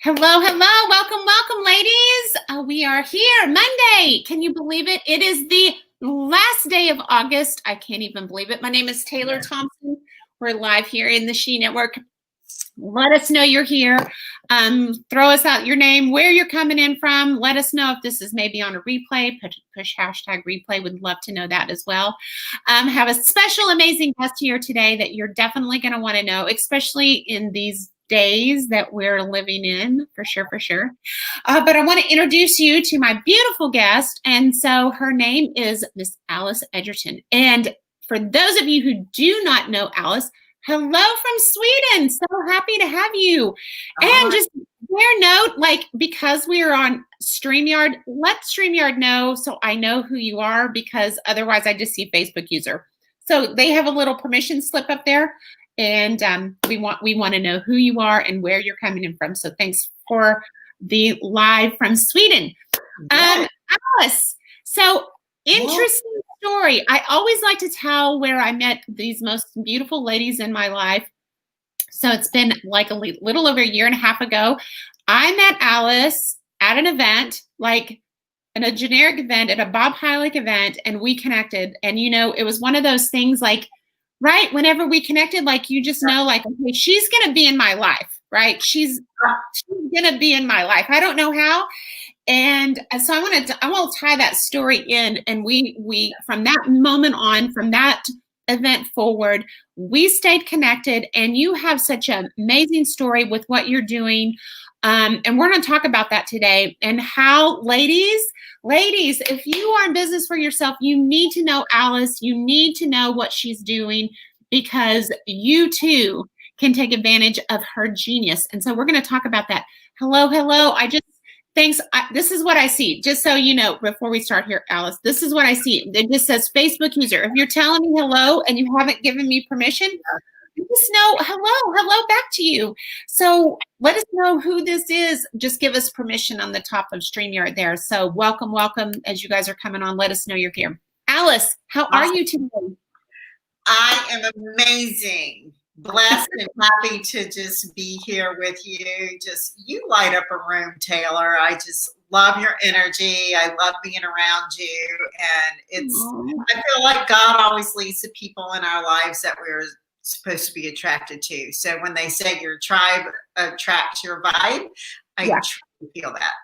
Hello, hello. Welcome, ladies. We are here Monday. Can you believe it? It is the last day of August. I can't even believe it. My name is Taylor Thompson. We're live here in the She Network. Let us know you're here. Throw us out your name, where you're coming in from. Let us know if this is maybe on a replay. Push hashtag replay. Would love to know that as well. Have a special, amazing guest here today that you're definitely going to want to know, especially in these days that we're living in, for sure. But I want to introduce you to my beautiful guest. And so her name is Miss Alice Edgerton. And for those of you who do not know Alice, hello from Sweden. So happy to have you. And just fair note, because we are on StreamYard, let StreamYard know so I know who you are, because otherwise I just see Facebook user. So they have a little permission slip up there. And we want to know who you are and where you're coming in from. So thanks for the live from Sweden. Alice, so interesting story. I always like to tell where I met these most beautiful ladies in my life. So it's been like a little over a year and a half ago. I met Alice at an event, in a generic event, at a Bob Heilig event, and we connected. And, it was one of those things right, whenever we connected, you just know, okay, she's going to be in my life, right? She's going to be in my life. I don't know how. And so I want to tie that story in. And we from that moment on, from that event forward, we stayed connected. And you have such an amazing story with what you're doing. And we're going to talk about that today, and how, ladies, if you are in business for yourself, you need to know Alice. You need to know what she's doing, because you too can take advantage of her genius. And so we're going to talk about that. Hello. This is what I see. Just so you know, before we start here, Alice, this is what I see. It just says Facebook user. If you're telling me hello and you haven't given me permission, just know hello back to you. So let us know who this is. Just give us permission on the top of StreamYard there. So welcome. As you guys are coming on, let us know you're here. Alice, how are you today? I am amazing. Blessed and happy to just be here with you. You light up a room, Taylor. I just love your energy. I love being around you. And I feel like God always leads the people in our lives that we're supposed to be attracted to. So when they say your tribe attracts your vibe, I truly feel that.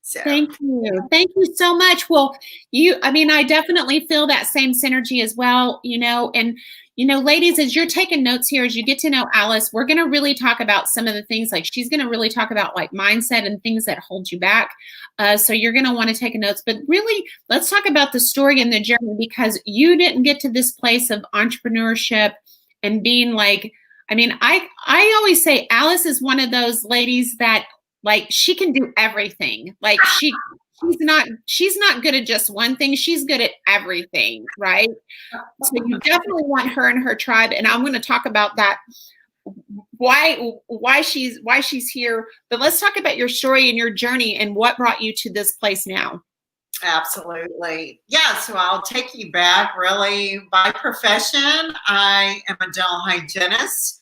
So Thank you so much. Well, I definitely feel that same synergy as well, and ladies, as you're taking notes here, as you get to know Alice, we're going to really talk about some of the things, she's going to really talk about mindset and things that hold you back. So you're going to want to take notes, but really let's talk about the story and the journey, because you didn't get to this place of entrepreneurship and being I always say Alice is one of those ladies that she can do everything. She's not good at just one thing. She's good at everything, right? So you definitely want her and her tribe. And I'm going to talk about that, why she's here. But let's talk about your story and your journey and what brought you to this place now. Absolutely. Yeah, so I'll take you back. Really, by profession, I am a dental hygienist.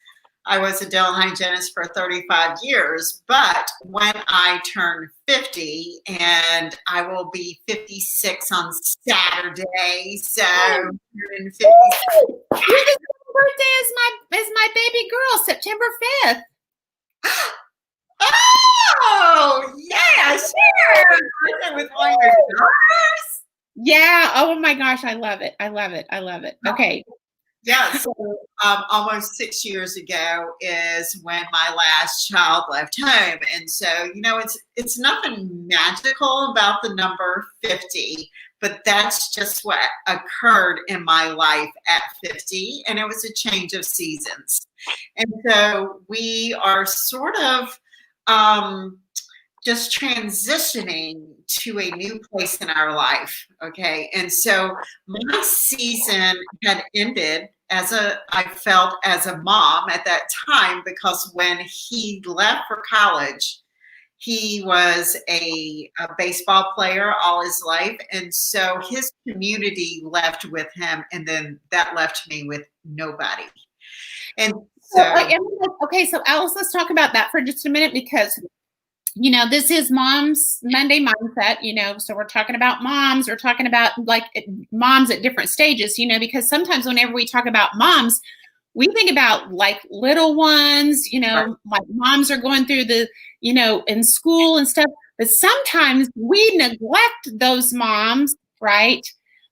I was a dental hygienist for 35 years, but when I turned 50, and I will be 56 on Saturday, so you're the same birthday as my baby girl, September 5th. Oh, yeah, sure. With one of your daughters? Yeah. Oh my gosh, I love it. Okay. Yeah, so almost 6 years ago is when my last child left home. And so, it's nothing magical about the number 50, but that's just what occurred in my life at 50. And it was a change of seasons. And so we are sort of just transitioning to a new place in our life. Okay. And so my season had ended I felt as a mom at that time, because when he left for college, he was a baseball player all his life. And so his community left with him. And then that left me with nobody. And so, okay, so Alice, let's talk about that for just a minute, because this is Mom's Monday mindset, so we're talking about moms, we're talking about like moms at different stages, because sometimes whenever we talk about moms, we think about like little ones, like moms are going through the, in school and stuff, but sometimes we neglect those moms, right?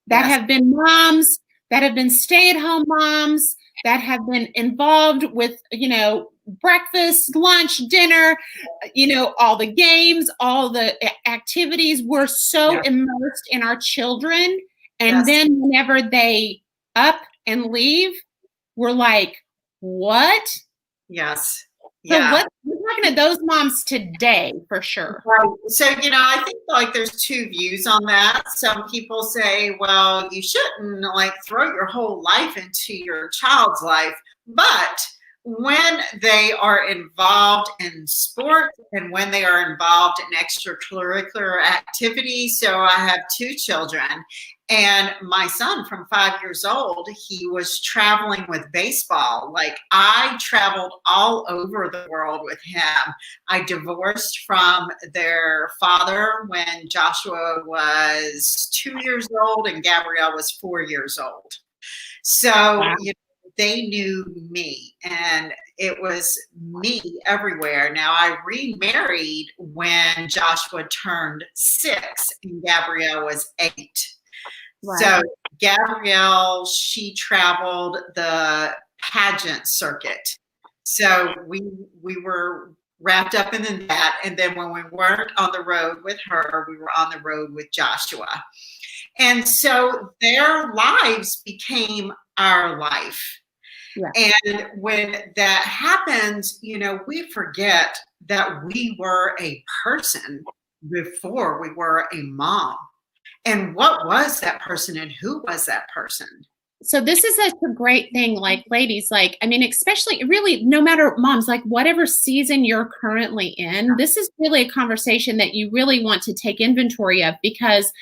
That have been moms, that have been stay-at-home moms, that have been involved with, breakfast, lunch, dinner, all the games, all the activities. We're so immersed in our children. And then whenever they up and leave, we're like, what? Yes. So we're talking to those moms today for sure. Right. So, I think like there's two views on that. Some people say, well, you shouldn't like throw your whole life into your child's life. But when they are involved in sports and when they are involved in extracurricular activities, so I have two children, and my son from 5 years old, he was traveling with baseball. Like I traveled all over the world with him. I divorced from their father when Joshua was 2 years old and Gabrielle was 4 years old. So, wow. They knew me and it was me everywhere. Now I remarried when Joshua turned 6 and Gabrielle was 8. Wow. So Gabrielle, she traveled the pageant circuit. So we were wrapped up in that. And then when we weren't on the road with her, we were on the road with Joshua. And so their lives became our life. Yeah. And when that happens, we forget that we were a person before we were a mom. And what was that person and who was that person? So this is such a great thing, like ladies, especially really no matter moms, like whatever season you're currently in, this is really a conversation that you really want to take inventory of because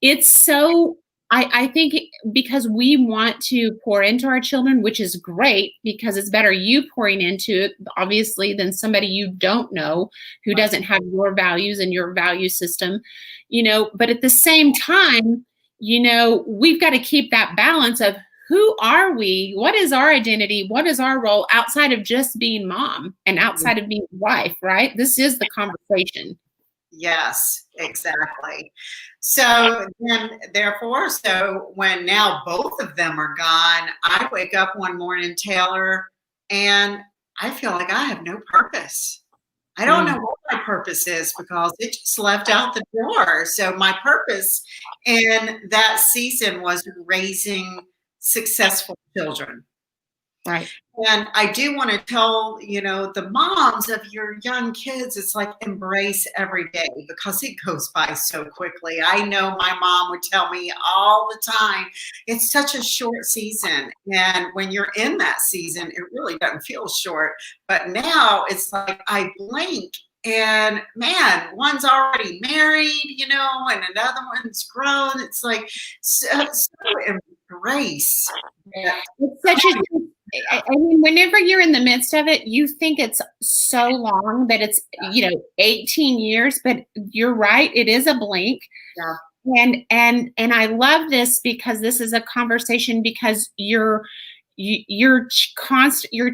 it's so, I think because we want to pour into our children, which is great because it's better you pouring into it, obviously, than somebody you don't know who doesn't have your values and your value system, but at the same time, we've got to keep that balance of who are we? What is our identity? What is our role outside of just being mom and outside of being wife, right? This is the conversation. Yes, exactly. So then, therefore, when now both of them are gone, I wake up one morning, Taylor, and I feel like I have no purpose. I don't know what my purpose is because it just left out the door. So my purpose in that season was raising successful children. Right. And I do want to tell, the moms of your young kids, it's like embrace every day because it goes by so quickly. I know my mom would tell me all the time, it's such a short season. And when you're in that season, it really doesn't feel short. But now it's like I blink and man, one's already married, and another one's grown. It's like so embrace. It's such a I mean, whenever you're in the midst of it, you think it's so long that it's, 18 years, but you're right. It is a blink. Yeah. And I love this because this is a conversation because your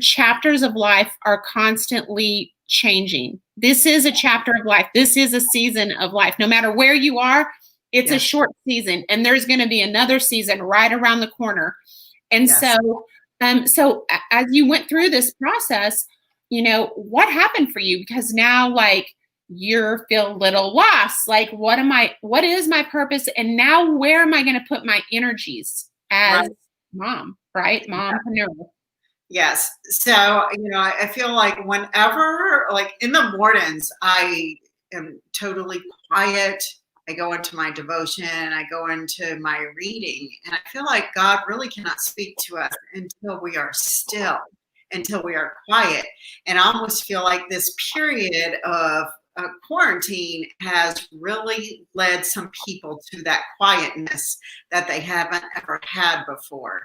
chapters of life are constantly changing. This is a chapter of life. This is a season of life. No matter where you are, it's a short season and there's going to be another season right around the corner. And so as you went through this process, what happened for you? Because now you feel a little lost. Like, what is my purpose? And now where am I going to put my energies as mom, right? Mompreneur. Yes. So, I feel like whenever, like in the mornings, I am totally quiet. I go into my devotion, I go into my reading, and I feel like God really cannot speak to us until we are still, until we are quiet. And I almost feel like this period of quarantine has really led some people to that quietness that they haven't ever had before.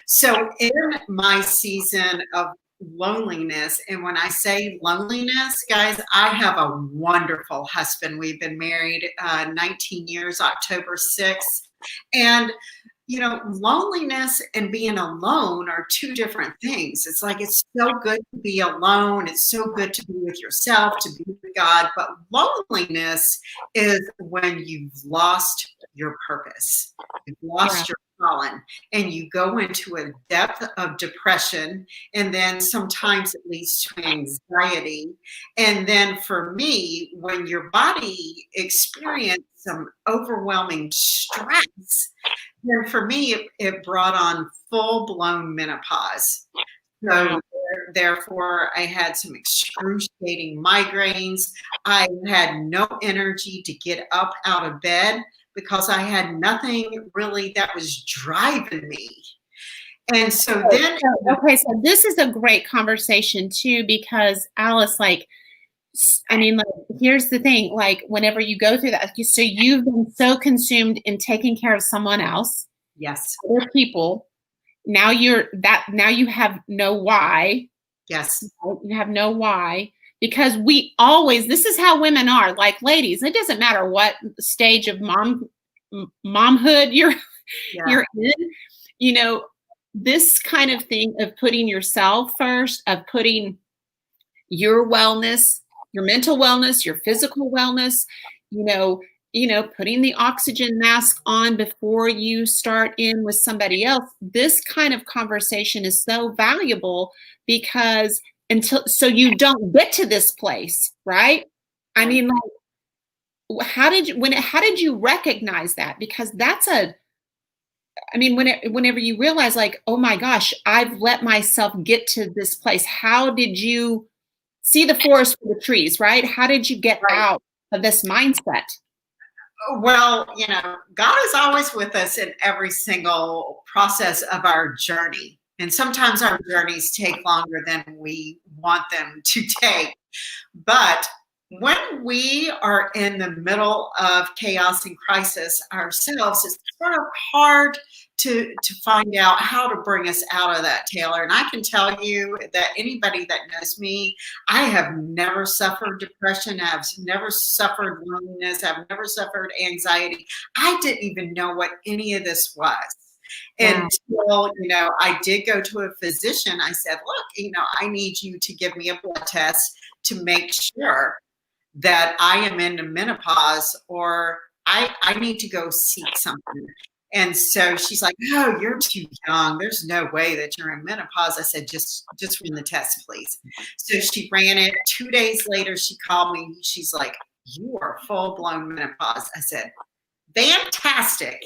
So in my season of loneliness. And when I say loneliness, guys, I have a wonderful husband. We've been married 19 years, October 6th. And loneliness and being alone are two different things. It's like, it's so good to be alone. It's so good to be with yourself, to be with God. But loneliness is when you've lost your purpose, you've lost your calling, and you go into a depth of depression. And then sometimes it leads to anxiety. And then for me, when your body experiences some overwhelming stress, then for me, it brought on full-blown menopause. So therefore, I had some excruciating migraines. I had no energy to get up out of bed because I had nothing really that was driving me. And so then... Okay, so this is a great conversation too, because Alice, here's the thing, whenever you go through that, so you've been so consumed in taking care of someone else. Yes. Other people. Now you have no why. Yes. You have no why, because this is how women are. Ladies, it doesn't matter what stage of momhood you're in, this kind of thing of putting yourself first, of putting your wellness, your mental wellness, your physical wellness, putting the oxygen mask on before you start in with somebody else. This kind of conversation is so valuable, because so you don't get to this place, right? I mean, how did you recognize that? Because whenever you realize, oh my gosh, I've let myself get to this place. How did you see the forest for the trees, right? How did you get out of this mindset? Well, God is always with us in every single process of our journey. And sometimes our journeys take longer than we want them to take. But when we are in the middle of chaos and crisis ourselves, it's sort of hard to find out how to bring us out of that, Taylor. And I can tell you that anybody that knows me, I have never suffered depression. I've never suffered loneliness. I've never suffered anxiety. I didn't even know what any of this was. Until, I did go to a physician. I said, look, I need you to give me a blood test to make sure that I am into menopause, or I need to go seek something. And so she's like, oh, you're too young. There's no way that you're in menopause. I said, just run the test, please. So she ran it. 2 days later, she called me. She's like, you are full-blown menopause. I said, fantastic.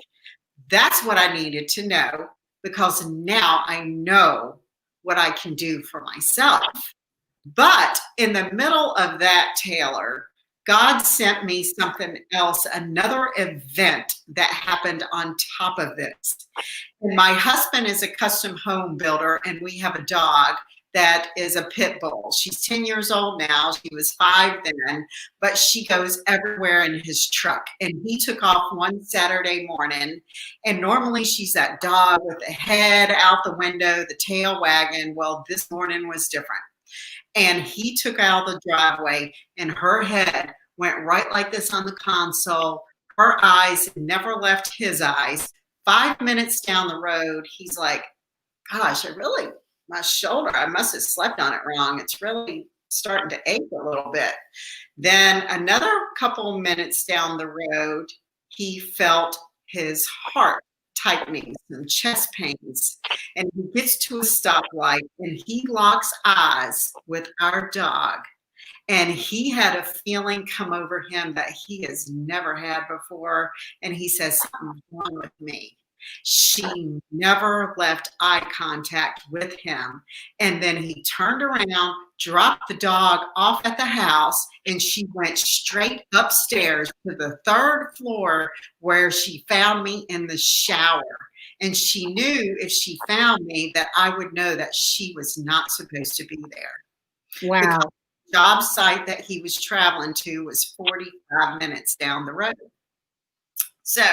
That's what I needed to know, because now I know what I can do for myself. But in the middle of that, Taylor, God sent me something else, another event that happened on top of this. And my husband is a custom home builder, and we have a dog that is a pit bull. She's 10 years old now. She was 5 then, but she goes everywhere in his truck. And he took off one Saturday morning, and normally she's that dog with the head out the window, the tail wagging. Well, this morning was different. And he took out the driveway, and her head went right like this on the console. Her eyes never left his eyes. 5 minutes down the road, he's like, gosh, my shoulder, I must have slept on it wrong. It's really starting to ache a little bit. Then another couple minutes down the road, he felt his heart tightening, some chest pains, and he gets to a stoplight, and he locks eyes with our dog, and he had a feeling come over him that he has never had before, and he says, something's wrong with me. She never left eye contact with him, and then he turned around, dropped the dog off at the house, and she went straight upstairs to the 3rd floor, where she found me in the shower. And she knew if she found me that I would know that she was not supposed to be there. Wow. The job site that he was traveling to was 45 minutes down the road. So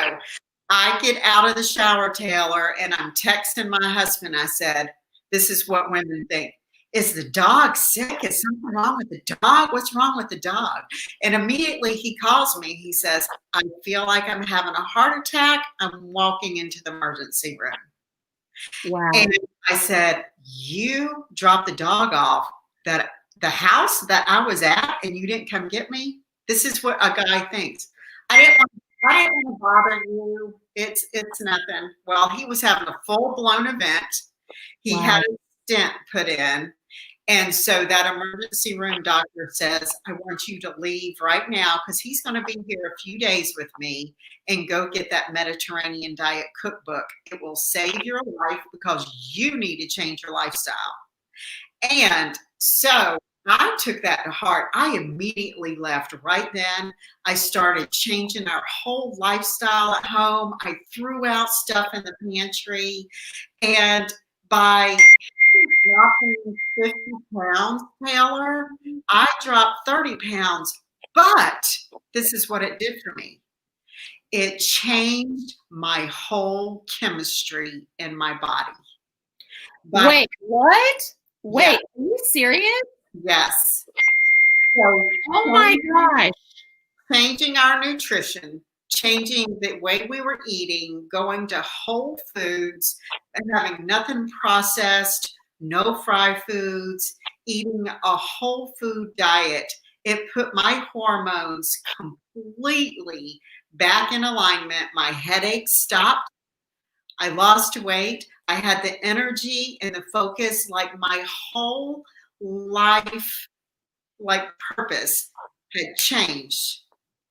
I get out of the shower, Taylor, and I'm texting my husband. I said, this is what women think. is the dog sick? Is something wrong with the dog? What's wrong with the dog? And immediately he calls me. He says, I feel like I'm having a heart attack. I'm walking into the emergency room. Wow. And I said, you dropped the dog off that the house that I was at and you didn't come get me? This is what a guy thinks. I didn't want to bother you. It's nothing. Well, he was having a full-blown event. He had a stent put in. And so that emergency room doctor says, I want you to leave right now because he's going to be here a few days with me, and go get that Mediterranean diet cookbook. It will save your life because you need to change your lifestyle. And so I took that to heart. I immediately left right then. I started changing our whole lifestyle at home. I threw out stuff in the pantry. And by dropping 50 pounds, Taylor, I dropped 30 pounds. But this is what it did for me. It changed my whole chemistry in my body. But, wait, what? Wait, yeah. Are you serious? Yes. So, oh my gosh. Changing our nutrition, changing the way we were eating, going to whole foods and having nothing processed, no fried foods, eating a whole food diet. It put my hormones completely back in alignment. My headaches stopped. I lost weight. I had the energy and the focus, like my whole life, like purpose had changed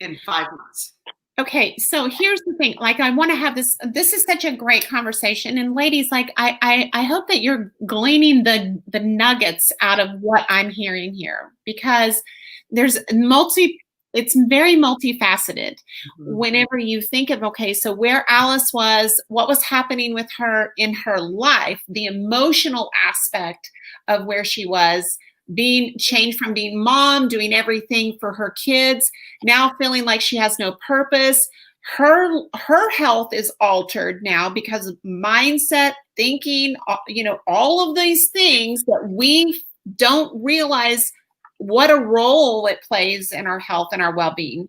in 5 months. Okay, so here's the thing. Like, I want to have this. This is such a great conversation, and ladies, like, I hope that you're gleaning the nuggets out of what I'm hearing here, because there's it's very multifaceted. Mm-hmm. Whenever you think of, okay, so where Alice was, what was happening with her in her life, the emotional aspect of where she was, being changed from being mom, doing everything for her kids, now feeling like she has no purpose. Her health is altered now because of mindset, thinking, all of these things that we don't realize what a role it plays in our health and our well-being.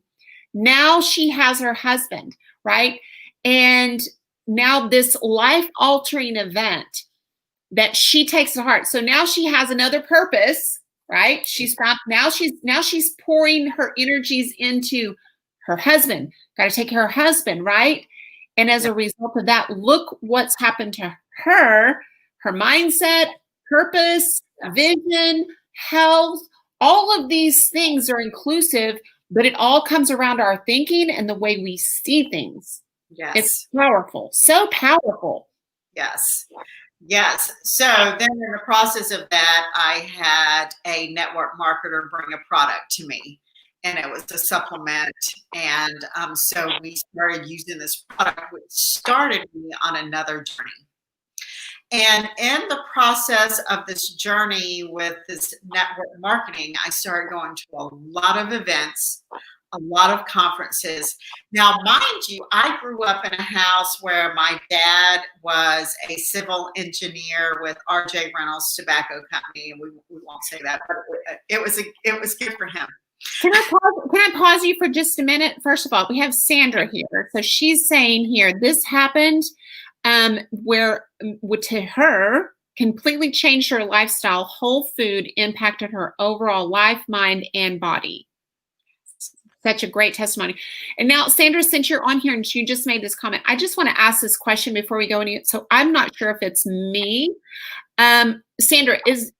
Now she has her husband, right? And now this life-altering event that she takes to heart. So now she has another purpose, right? She's pouring her energies into her husband. Got to take care of her husband, right? And as a result of that, look what's happened to her mindset, purpose, vision, health. All of these things are inclusive, but it all comes around our thinking and the way we see things. Yes. It's powerful, so powerful. Yes. Yes. So then in the process of that, I had a network marketer bring a product to me, and it was a supplement. And so we started using this product, which started me on another journey. And in the process of this journey with this network marketing, I started going to a lot of events, a lot of conferences. Now, mind you, I grew up in a house where my dad was a civil engineer with R.J. Reynolds Tobacco Company, and we won't say that, but it was good for him. Can I pause you for just a minute? First of all, we have Sandra here. So she's saying here, this happened where to her completely changed her lifestyle. Whole food impacted her overall life, mind, and body. Such a great testimony. And now, Sandra, since you're on here and you just made this comment, I just want to ask this question before we go any. So I'm not sure if it's me. Sandra, is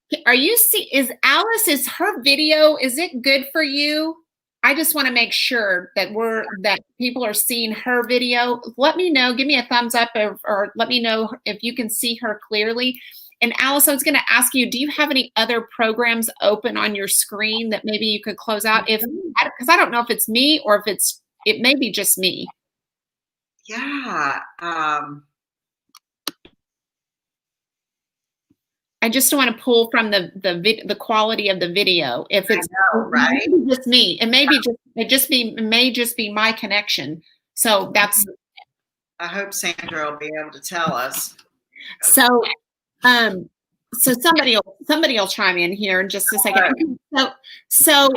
Alice, is her video, is it good for you? I just want to make sure that people are seeing her video. Let me know, give me a thumbs up, or let me know if you can see her clearly. And Alice, I was going to ask you, do you have any other programs open on your screen that maybe you could close out? Because I don't know if it's me or if it may be just me. Yeah. I just don't want to pull from the quality of the video. If it's right, just me, it may just be my connection. So that's. I hope Sandra will be able to tell us. So, so somebody will chime in here in just a second. So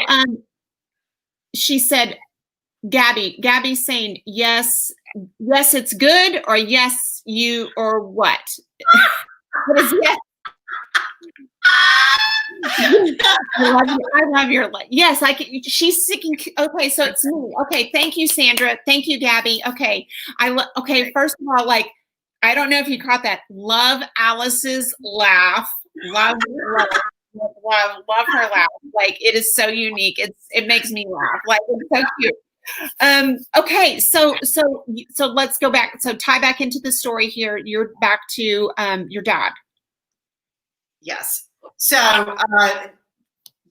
she said, Gabby's saying yes, it's good, or yes, you, or what? What is yes? I love your yes. I can. She's seeking. Okay, so it's me. Okay, thank you, Sandra. Thank you, Gabby. Okay, okay. First of all, I don't know if you caught that. Love Alice's laugh. Love her laugh. It is so unique. It makes me laugh. It's so cute. Okay, so let's go back. So tie back into the story here. You're back to your dad. Yes. So I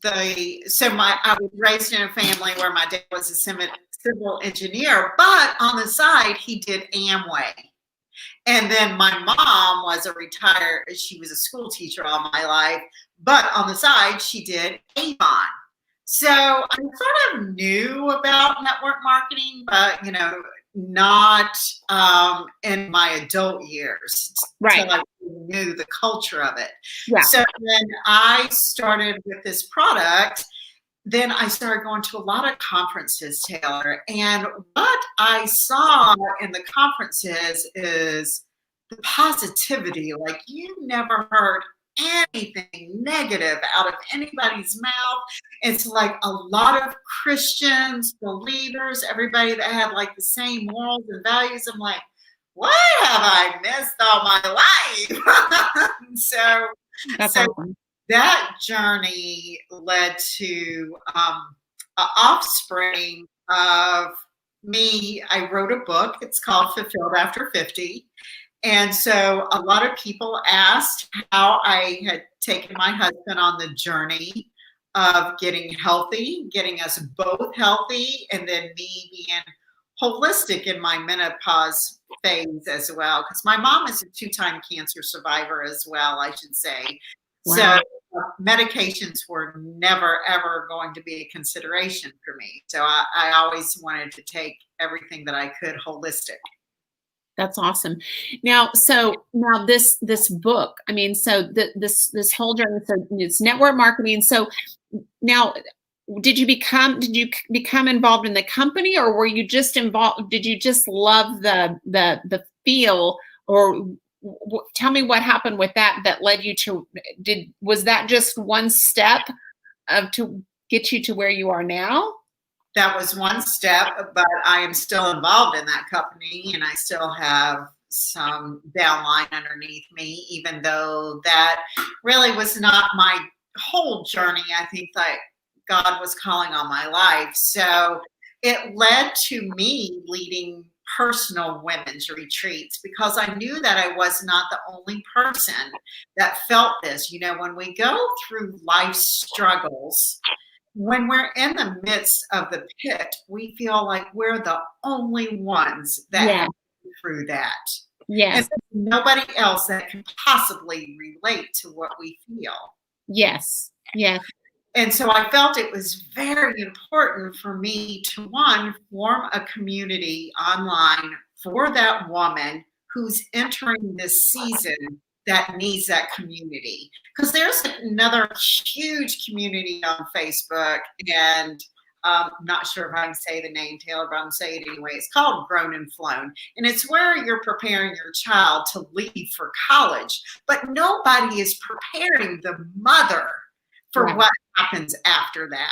was raised in a family where my dad was a civil engineer, but on the side he did Amway. And then my mom was she was a school teacher all my life, but on the side she did Avon. So I sort of knew about network marketing, but not in my adult years. Right. So I knew the culture of it. Yeah. So when I started with this product, then I started going to a lot of conferences, Taylor. And what I saw in the conferences is the positivity. You never heard anything negative out of anybody's mouth. It's a lot of Christians, believers, everybody that had the same morals and values. I'm like, what have I missed all my life? That's awesome. That journey led to an offspring of me. I wrote a book. It's called Fulfilled After 50. And so a lot of people asked how I had taken my husband on the journey of getting healthy, getting us both healthy, and then me being holistic in my menopause phase as well. Because my mom is a 2-time cancer survivor as well, I should say. Wow. So medications were never, ever going to be a consideration for me. So I always wanted to take everything that I could holistic. That's awesome. Now this book, this whole journey, so it's network marketing. So now, did you become involved in the company, or were you just involved? Did you just love the feel, or tell me what happened with that led you to, was that just one step to get you to where you are now? That was one step, but I am still involved in that company, and I still have some downline underneath me, even though that really was not my whole journey. I think that God was calling on my life. So it led to me leading personal women's retreats, because I knew that I was not the only person that felt this. When we go through life struggles, when we're in the midst of the pit, we feel like we're the only ones that have been through that. Yes. And nobody else that can possibly relate to what we feel. Yes. Yes. And so I felt it was very important for me to, one, form a community online for that woman who's entering this season that needs that community. Because there's another huge community on Facebook, and I'm not sure if I can say the name, Taylor, but I'm going to say it anyway. It's called Grown and Flown. And it's where you're preparing your child to leave for college, but nobody is preparing the mother for what happens after that.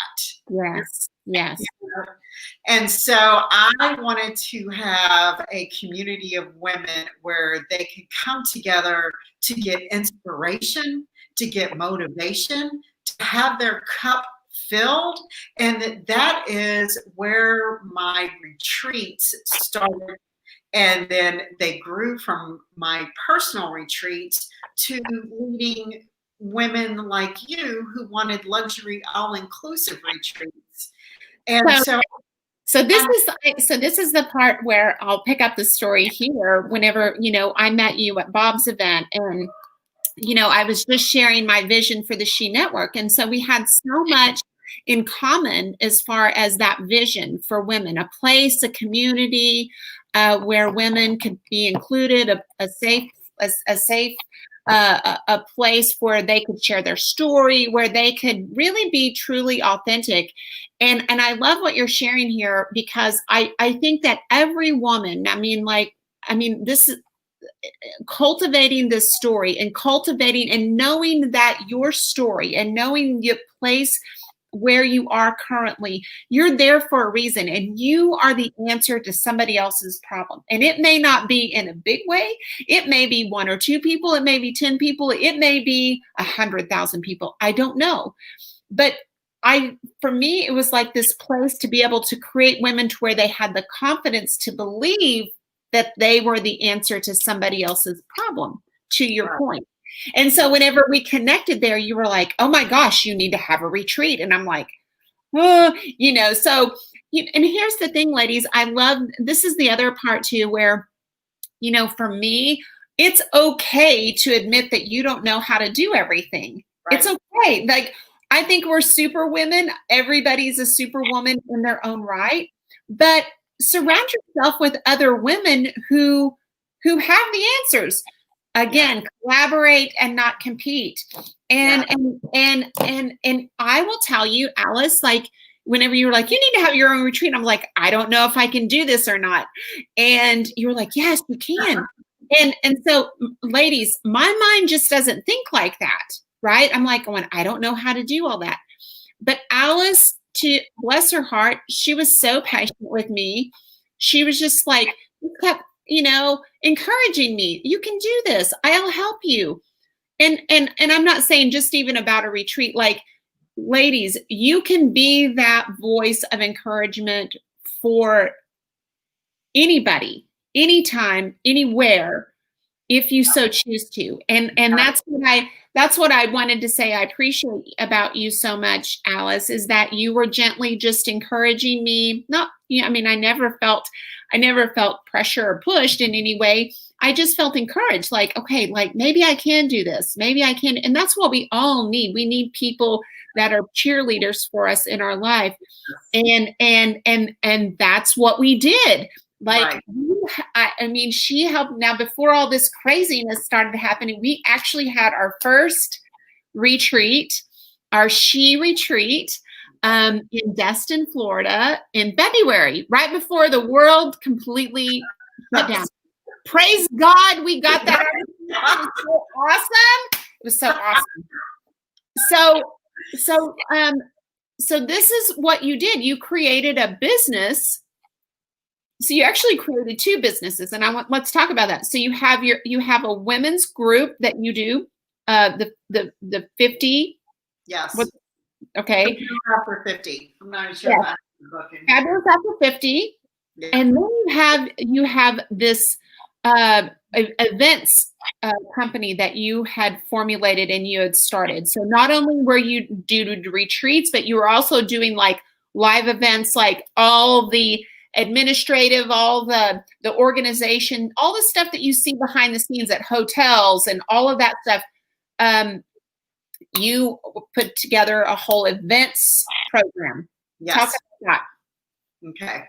Yes. Yes. And so I wanted to have a community of women where they could come together to get inspiration, to get motivation, to have their cup filled. And that is where my retreats started. And then they grew from my personal retreats to leading women like you who wanted luxury all-inclusive retreats. And so this is the part where I'll pick up the story here. Whenever, I met you at Bob's event, and, I was just sharing my vision for the She Network. And so we had so much in common as far as that vision for women, a place, a community where women could be included, a safe a place where they could share their story, where they could really be truly authentic. And I love what you're sharing here, because I think that every woman, this is cultivating this story and cultivating and knowing that your story and knowing your place where you are currently, you're there for a reason, and you are the answer to somebody else's problem. And it may not be in a big way. It may be 1 or 2 people. It may be 10 people. It may be 100,000 people. I don't know. But for me, it was like this place to be able to create women to where they had the confidence to believe that they were the answer to somebody else's problem, to your point. And so whenever we connected there, you were like, oh my gosh, you need to have a retreat. And I'm like, oh, and here's the thing, ladies, this is the other part too, where, for me, it's okay to admit that you don't know how to do everything. Right. It's okay. Like, I think we're super women. Everybody's a superwoman in their own right, but surround yourself with other women who have the answers. Again, collaborate and not compete. And I will tell you, Alice, like, whenever you were like, you need to have your own retreat, I'm like, I don't know if I can do this or not. And you were like, yes, you can. And so, ladies, my mind just doesn't think like that, right? I'm like going, I don't know how to do all that. But Alice, to bless her heart, she was so patient with me. She was just like, kept, encouraging me. You can do this. I'll help you. And I'm not saying just even about a retreat. Like, ladies, you can be that voice of encouragement for anybody, anytime, anywhere, if you so choose to. And that's what I wanted to say. I appreciate about you so much, Alice, is that you were gently just encouraging me. I never felt pressure or pushed in any way. I just felt encouraged, like, okay, like, maybe I can do this. Maybe I can. And that's what we all need. We need people that are cheerleaders for us in our life. And that's what we did. Like, right. She helped. Now, before all this craziness started happening, we actually had our first retreat, our She Retreat, in Destin, Florida, in February, right before the world completely shut down. Praise God, we got that. It was so awesome. It was so awesome. So this is what you did. You created a business. So you actually created 2 businesses, and let's talk about that. So you have a women's group that you do, the 50. Yes. Okay. After 50. I'm not sure about the booking. Fabulous after 50. Yeah. And then you have this events company that you had formulated and you had started. So not only were you doing retreats, but you were also doing like live events, like all the administrative, all the organization, all the stuff that you see behind the scenes at hotels and all of that stuff. You put together a whole events program. Yes. Talk about that. Okay.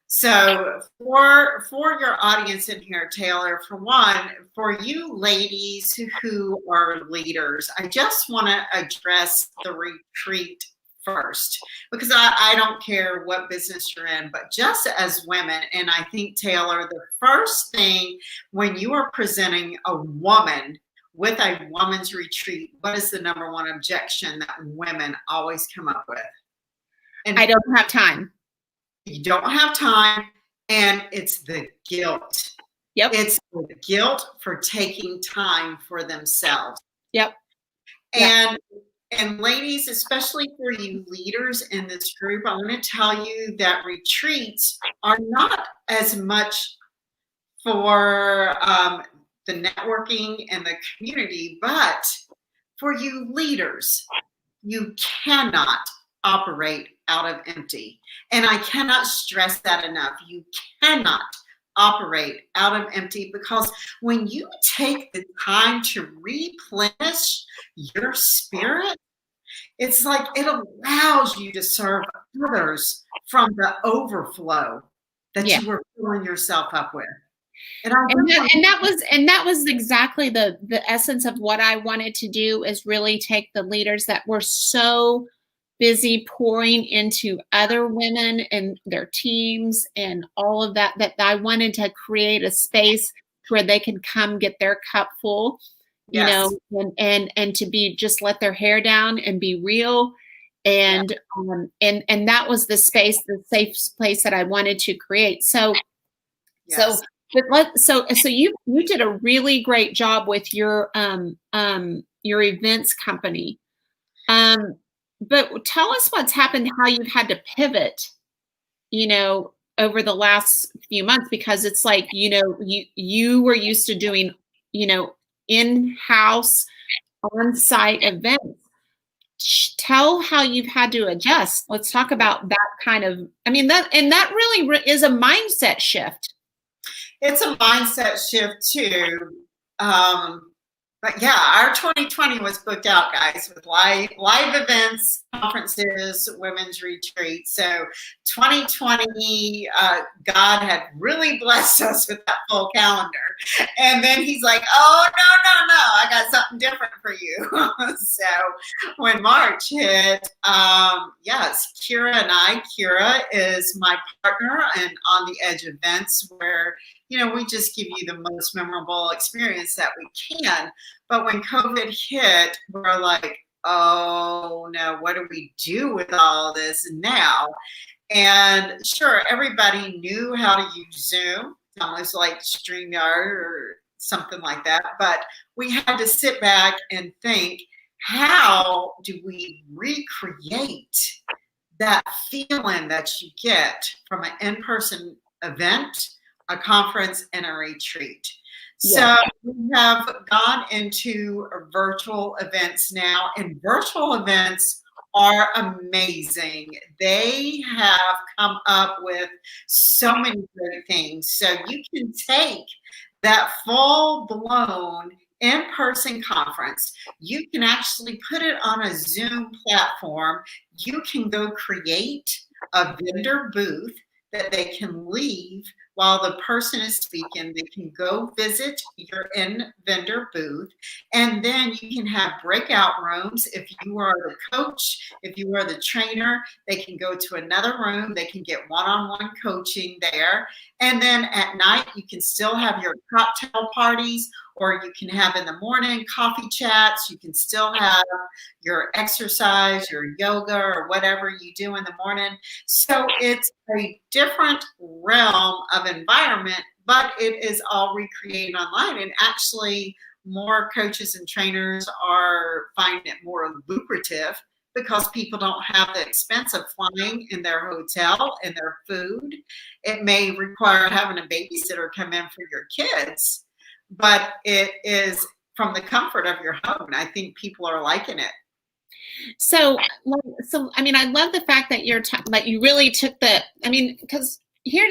So for your audience in here, Taylor, for one, for you ladies who are leaders, I just want to address the retreat first, because I don't care what business you're in, but just as women, and I think, Taylor, the first thing when you are presenting a woman with a woman's retreat, what is the number one objection that women always come up with? And I don't have time. You don't have time, and it's the guilt. Yep. It's the guilt for taking time for themselves. Yep. And ladies, especially for you leaders in this group, I want to tell you that retreats are not as much for the networking and the community, but for you leaders, you cannot operate out of empty. And I cannot stress that enough. You cannot operate out of empty, because when you take the time to replenish your spirit, it's like it allows you to serve others from the overflow that you were filling yourself up with. And I And that was exactly the essence of what I wanted to do, is really take the leaders that were so busy pouring into other women and their teams and all of that, that I wanted to create a space where they can come get their cup full, you yes, know, and to be, just let their hair down and be real. yeah, And that was the space, the safe place that I wanted to create. So, yes. so you did a really great job with your events company. Um, but tell us what's happened, how you've had to pivot, over the last few months, because it's like, you were used to doing, in-house, on-site events. Tell how you've had to adjust. Let's talk about that kind of, that really is a mindset shift. It's a mindset shift too. But yeah, our 2020 was booked out, guys, with live events, conferences, women's retreats. So 2020, God had really blessed us with that full calendar. And then he's like, oh, no, I got something different for you. So when March hit, yes, Kira is my partner and On the Edge events, where we just give you the most memorable experience that we can. But when COVID hit, we're like, oh no, what do we do with all this now? And sure, everybody knew how to use Zoom, almost like StreamYard or something like that. But we had to sit back and think, how do we recreate that feeling that you get from an in-person event, a conference, and a retreat? Yeah. So we have gone into virtual events now, and virtual events are amazing. They have come up with so many great things. So you can take that full-blown in-person conference, you can actually put it on a Zoom platform. You can go create a vendor booth that they can leave while the person is speaking. They can go visit your vendor booth, and then you can have breakout rooms. If you are the coach, if you are the trainer, they can go to another room. They can get one-on-one coaching there. And then at night, you can still have your cocktail parties, or you can have in the morning coffee chats. You can still have your exercise, your yoga, or whatever you do in the morning. So it's a different realm of environment, but it is all recreated online. And actually, more coaches and trainers are finding it more lucrative because people don't have the expense of flying in their hotel and their food. It may require having a babysitter come in for your kids, but it is from the comfort of your home. And I think people are liking it. So I love the fact that that you really took because here,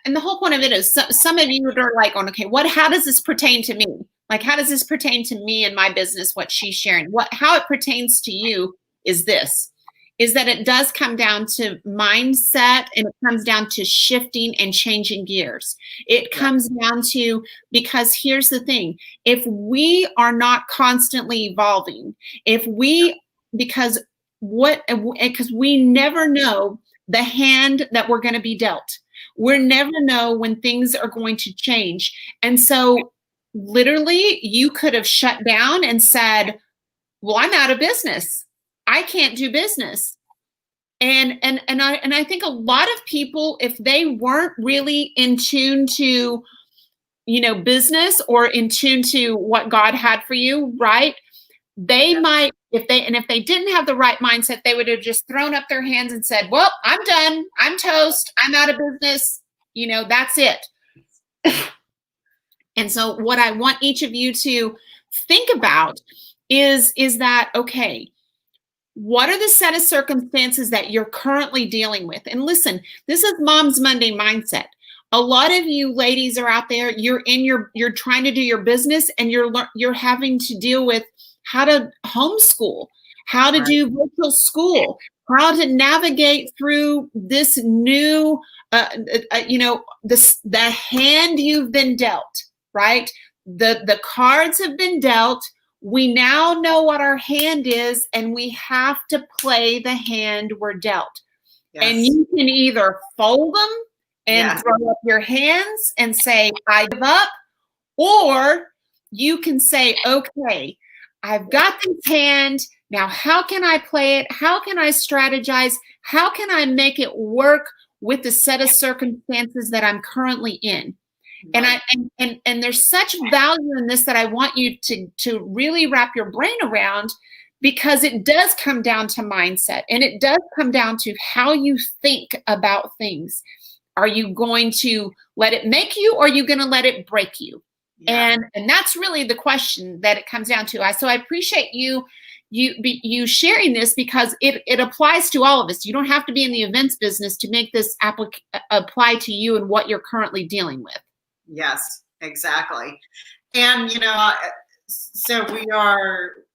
and the whole point of it is, some of you are like, okay, how does this pertain to me? Like, how does this pertain to me and my business? What she's sharing, how it pertains to you is that it does come down to mindset, and it comes down to shifting and changing gears. It comes down to, because here's the thing, if we are not constantly evolving, because we never know the hand that we're going to be dealt. We never know when things are going to change. And so literally you could have shut down and said, well, I'm out of business. I can't do business. And I think a lot of people, if they weren't really in tune to, business, or in tune to what God had for you, right? They might, if they didn't have the right mindset, they would have just thrown up their hands and said, well, I'm done. I'm toast. I'm out of business. That's it. And so what I want each of you to think about is that, okay, what are the set of circumstances that you're currently dealing with? And listen, this is Mom's Monday mindset. A lot of you ladies are out there, you're trying to do your business, and you're having to deal with how to homeschool, how to do virtual school, how to navigate through this new, the hand you've been dealt, right? The cards have been dealt. We now know what our hand is, and we have to play the hand we're dealt. Yes. And you can either fold them and Yes. throw up your hands and say, I give up, or you can say, okay, I've got this hand. Now, how can I play it? How can I strategize? How can I make it work with the set of circumstances that I'm currently in? Right. And there's such value in this that I want you to really wrap your brain around, because it does come down to mindset, and it does come down to how you think about things. Are you going to let it make you, or are you going to let it break you? Yeah. And that's really the question that it comes down to. So I appreciate you sharing this, because it applies to all of us. You don't have to be in the events business to make this apply to you and what you're currently dealing with. Yes, exactly. And, so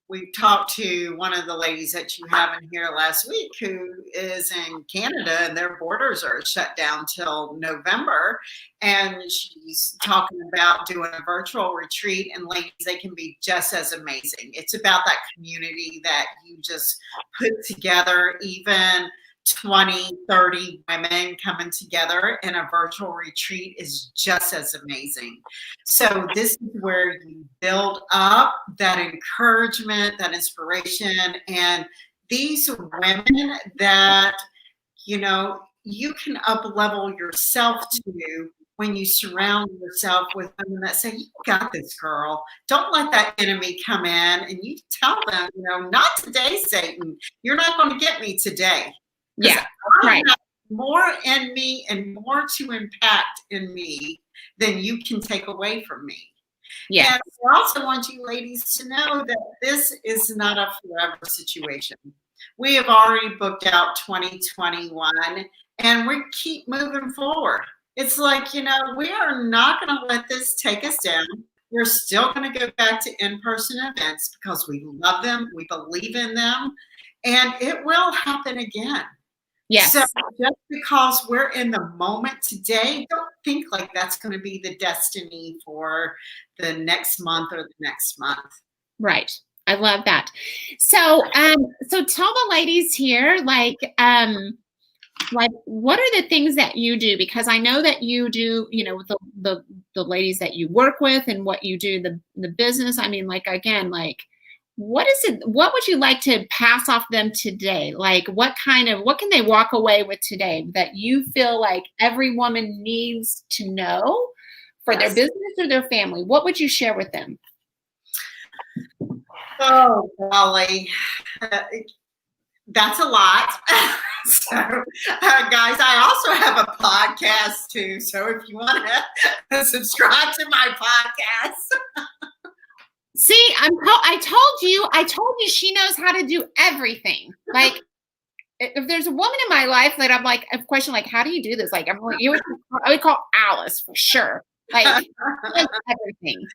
we talked to one of the ladies that you have in here last week, who is in Canada, and their borders are shut down till November. And she's talking about doing a virtual retreat, and ladies, they can be just as amazing. It's about that community that you just put together, even 20, 30 women coming together in a virtual retreat is just as amazing. So this is where you build up that encouragement, that inspiration, and these women that, you can up-level yourself to when you surround yourself with women that say, you got this, girl. Don't let that enemy come in, and you tell them, not today, Satan. You're not going to get me today. Yeah, I have more in me and more to impact in me than you can take away from me. Yeah. And I also want you ladies to know that this is not a forever situation. We have already booked out 2021, and we keep moving forward. It's like, we are not going to let this take us down. We're still going to go back to in-person events because we love them, we believe in them, and it will happen again. Yes. So just because we're in the moment today, don't think like that's going to be the destiny for the next month or the next month. Right. I love that. So, so tell the ladies here, like what are the things that you do? Because I know that you do, the ladies that you work with and what you do, the business. I mean, what is it? What would you like to pass off them today? Like, what can they walk away with today that you feel like every woman needs to know for their business or their family? What would you share with them? Oh, golly. That's a lot. So, guys, I also have a podcast too. So if you want to subscribe to my podcast. See, I told you she knows how to do everything. Like, if there's a woman in my life that I'm like, a question like, how do you do this? Like, I would call Alice for sure. Like, everything.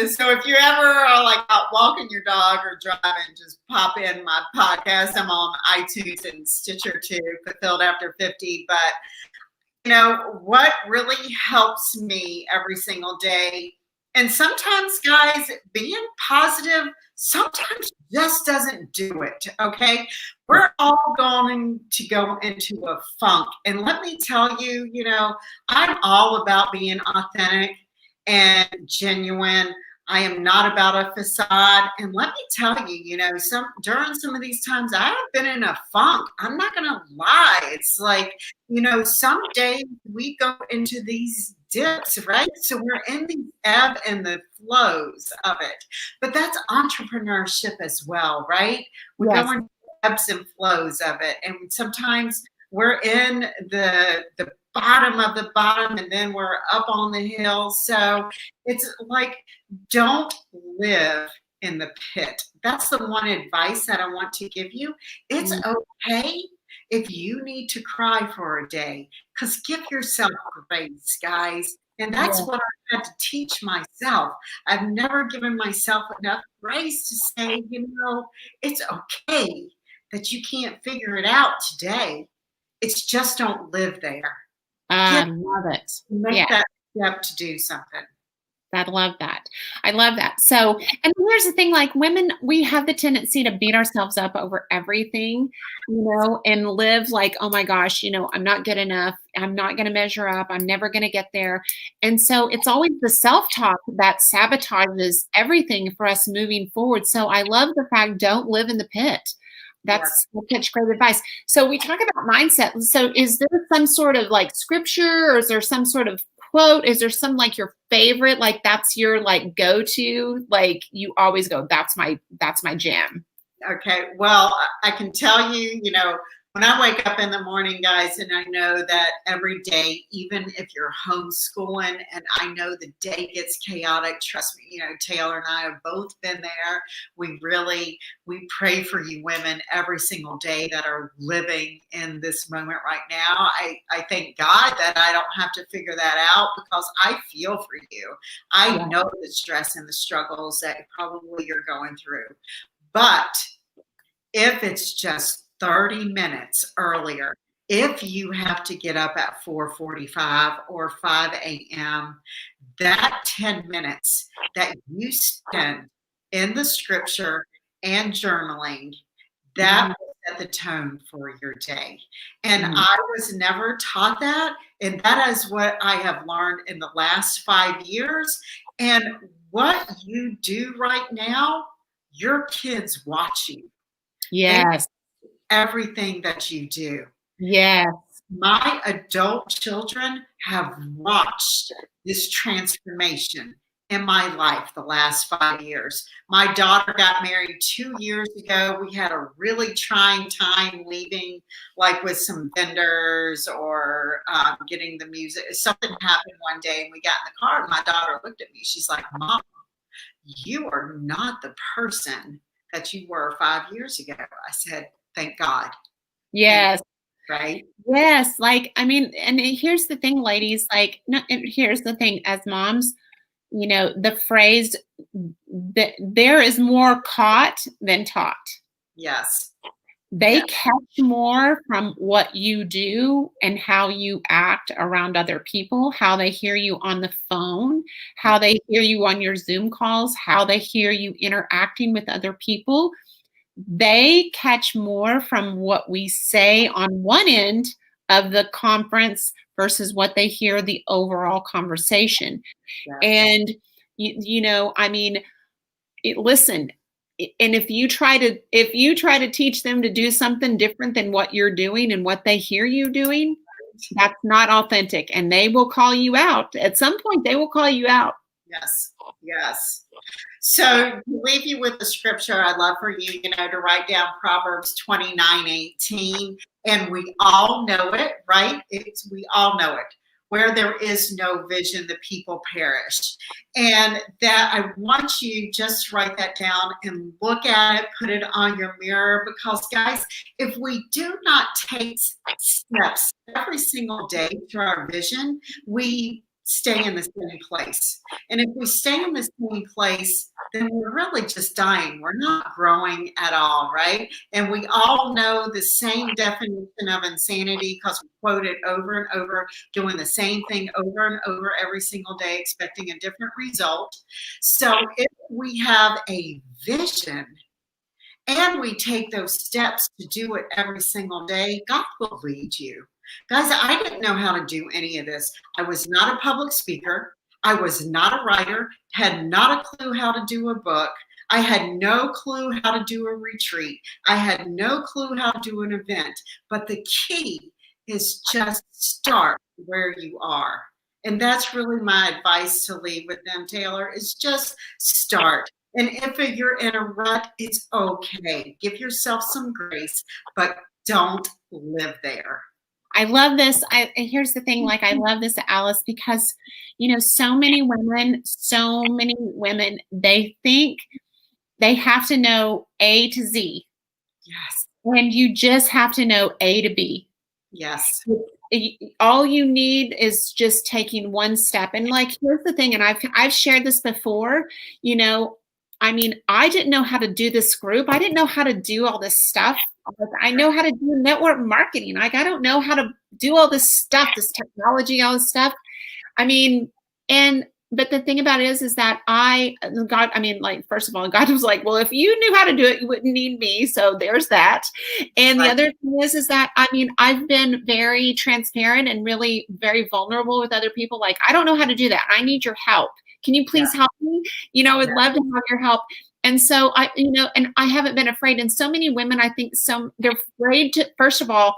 So if you ever are like out walking your dog or driving, just pop in my podcast. I'm on iTunes and Stitcher too, Fulfilled After 50. But what really helps me every single day, and sometimes, guys, being positive sometimes just doesn't do it, okay? We're all going to go into a funk. And let me tell you, I'm all about being authentic and genuine. I am not about a facade. And let me tell you, during some of these times, I have been in a funk. I'm not going to lie. It's like, some days we go into these dips, right? So we're in the ebb and the flows of it. But that's entrepreneurship as well, right? We're going ebbs and flows of it. And sometimes we're in the bottom of the bottom, and then we're up on the hill. So it's like, don't live in the pit. That's the one advice that I want to give you. It's okay if you need to cry for a day, because give yourself grace, guys. And that's what I had to teach myself. I've never given myself enough grace to say, it's okay that you can't figure it out today. It's just don't live there. I love it. Make Yeah. that step to do something. I love that. I love that. So, and here's the thing, like women, we have the tendency to beat ourselves up over everything, and live like, oh my gosh, I'm not good enough. I'm not going to measure up. I'm never going to get there. And so it's always the self-talk that sabotages everything for us moving forward. So I love the fact, don't live in the pit. That's such great advice. So we talk about mindset. So is there some sort of like scripture, or is there some sort of quote? Is there some like your favorite, like that's your like go-to, like you always go, that's my jam? Okay. Well, I can tell you, when I wake up in the morning, guys, and I know that every day, even if you're homeschooling and I know the day gets chaotic, trust me, Taylor and I have both been there. We pray for you women every single day that are living in this moment right now. I thank God that I don't have to figure that out, because I feel for you. I know the stress and the struggles that probably you're going through. But if it's just 30 minutes earlier, if you have to get up at 4:45 or 5 a.m., that 10 minutes that you spend in the scripture and journaling, that will set the tone for your day. And I was never taught that. And that is what I have learned in the last 5 years. And what you do right now, your kids watch you. Yes. Everything that you do. Yes. My adult children have watched this transformation in my life the last 5 years. My daughter got married 2 years ago. We had a really trying time leaving, like with some vendors or getting the music. Something happened one day and we got in the car and my daughter looked at me. She's like, Mom, you are not the person that you were 5 years ago. I said, thank God. Yes. Right? Yes. Like, I mean, and here's the thing, ladies, like, no, here's the thing, as moms, the phrase that there is more caught than taught. Yes. They catch more from what you do and how you act around other people, how they hear you on the phone, how they hear you on your Zoom calls, how they hear you interacting with other people. They catch more from what we say on one end of the conference versus what they hear the overall conversation. And, I mean, listen, and if you try to teach them to do something different than what you're doing and what they hear you doing, that's not authentic, and they will call you out. At some point, they will call you out. Yes. Yes. So to leave you with the scripture, I'd love for you, to write down Proverbs 29:18. And we all know it, right? We all know it. Where there is no vision, the people perish. And that I want you just to write that down and look at it, put it on your mirror, because guys, if we do not take steps every single day to our vision, we stay in the same place. And if we stay in the same place, then we're really just dying. We're not growing at all, right? And we all know the same definition of insanity because we quote it over and over, doing the same thing over and over every single day, expecting a different result. So if we have a vision and we take those steps to do it every single day, God will lead you. Guys, I didn't know how to do any of this. I was not a public speaker. I was not a writer, had not a clue how to do a book. I had no clue how to do a retreat. I had no clue how to do an event. But the key is just start where you are. And that's really my advice to leave with them, Taylor, is just start. And if you're in a rut, it's okay. Give yourself some grace, but don't live there. I love this. Here's the thing, like, I love this, Alice, because, so many women, they think they have to know A to Z. Yes. And you just have to know A to B. Yes. All you need is just taking one step. And like, here's the thing, and I've shared this before, I mean, I didn't know how to do this group. I didn't know how to do all this stuff I know how to do network marketing. Like, I don't know how to do all this stuff, this technology, all this stuff. I mean, but the thing about it is that God, I mean, like, first of all, God was like, well, if you knew how to do it, you wouldn't need me. So there's that. And the other thing is that, I mean, I've been very transparent and really very vulnerable with other people. Like, I don't know how to do that. I need your help. Can you please help me? I would love to have your help. And so and I haven't been afraid. And so many women, I think they're afraid to, first of all,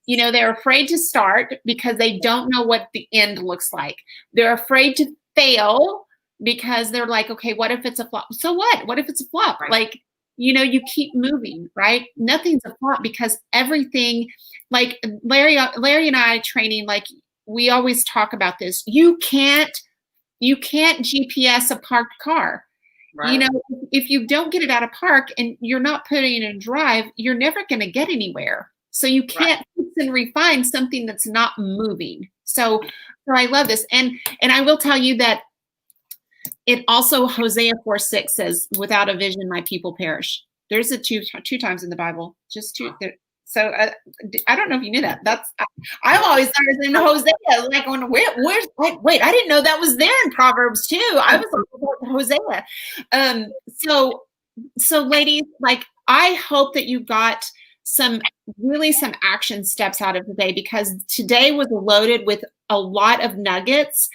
they're afraid to start because they don't know what the end looks like. They're afraid to fail because they're like, okay, what if it's a flop? So what? What if it's a flop? Right. Like, you keep moving, right? Nothing's a flop because everything, like Larry and I training, like we always talk about this. You can't GPS a parked car. Right. If you don't get it out of park and you're not putting it in drive, you're never going to get anywhere. So you can't fix and refine something that's not moving. So I love this. And I will tell you that it also, Hosea 4:6 says, without a vision, my people perish. There's a two times in the Bible, just two. So I don't know if you knew that. I've always thought it was in Hosea. Like, wait, I didn't know that was there in Proverbs too. I was like, Hosea. So ladies, like, I hope that you got some action steps out of today, because today was loaded with a lot of nuggets.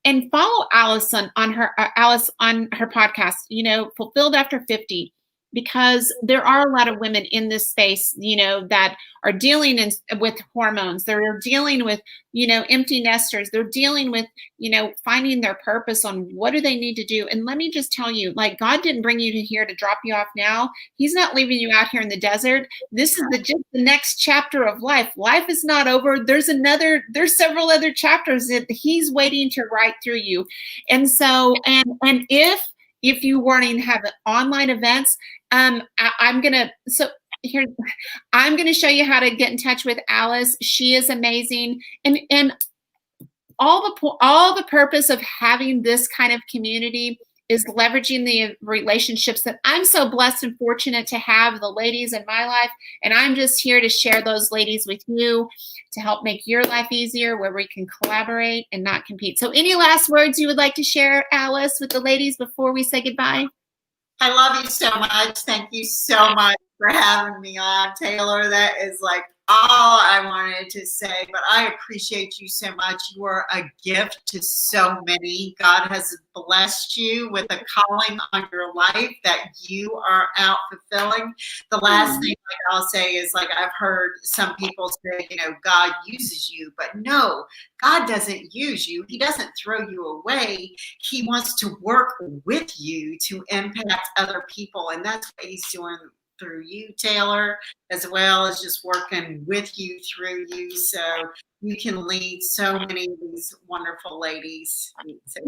And follow Alice on her podcast, Fulfilled After 50, because there are a lot of women in this space, that are dealing with hormones. They're dealing with, empty nesters. They're dealing with, finding their purpose on what do they need to do. And let me just tell you, like, God didn't bring you here to drop you off now. He's not leaving you out here in the desert. This is just the next chapter of life. Life is not over. There's several other chapters that He's waiting to write through you. And so, and if you want to have online events, I'm gonna show you how to get in touch with Alice. She is amazing, and all the purpose of having this kind of community is leveraging the relationships that I'm so blessed and fortunate to have, the ladies in my life, and I'm just here to share those ladies with you to help make your life easier, where we can collaborate and not compete. So any last words you would like to share, Alice, with the ladies before we say goodbye? I love you so much. Thank you so much for having me on, Taylor. That is like all I wanted to say, but I appreciate you so much. You are a gift to so many. God has blessed you with a calling on your life that you are out fulfilling. The last thing I'll say is, like, I've heard some people say, God uses you, but no, God doesn't use you. He doesn't throw you away. He wants to work with you to impact other people. And that's what He's doing through you, Taylor, as well as just working with you, through you, so you can lead so many of these wonderful ladies. So,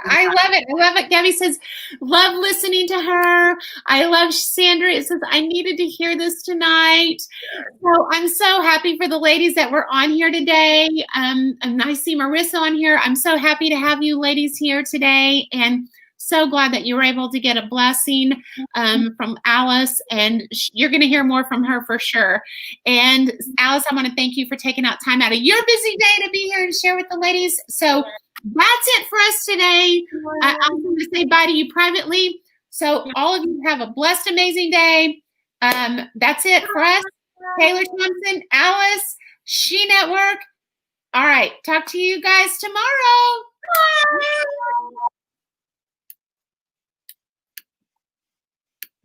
I love it. I love it. Gabby says, love listening to her. I love Sandra. It says, I needed to hear this tonight. So I'm so happy for the ladies that were on here today. And I see Marissa on here. I'm so happy to have you ladies here today. And so glad that you were able to get a blessing from Alice, and you're going to hear more from her for sure. And Alice, I want to thank you for taking out time out of your busy day to be here and share with the ladies. So that's it for us today. I'm going to say bye to you privately. So all of you have a blessed, amazing day. That's it for us. Taylor Thompson, Alice, She Network. All right. Talk to you guys tomorrow. Bye.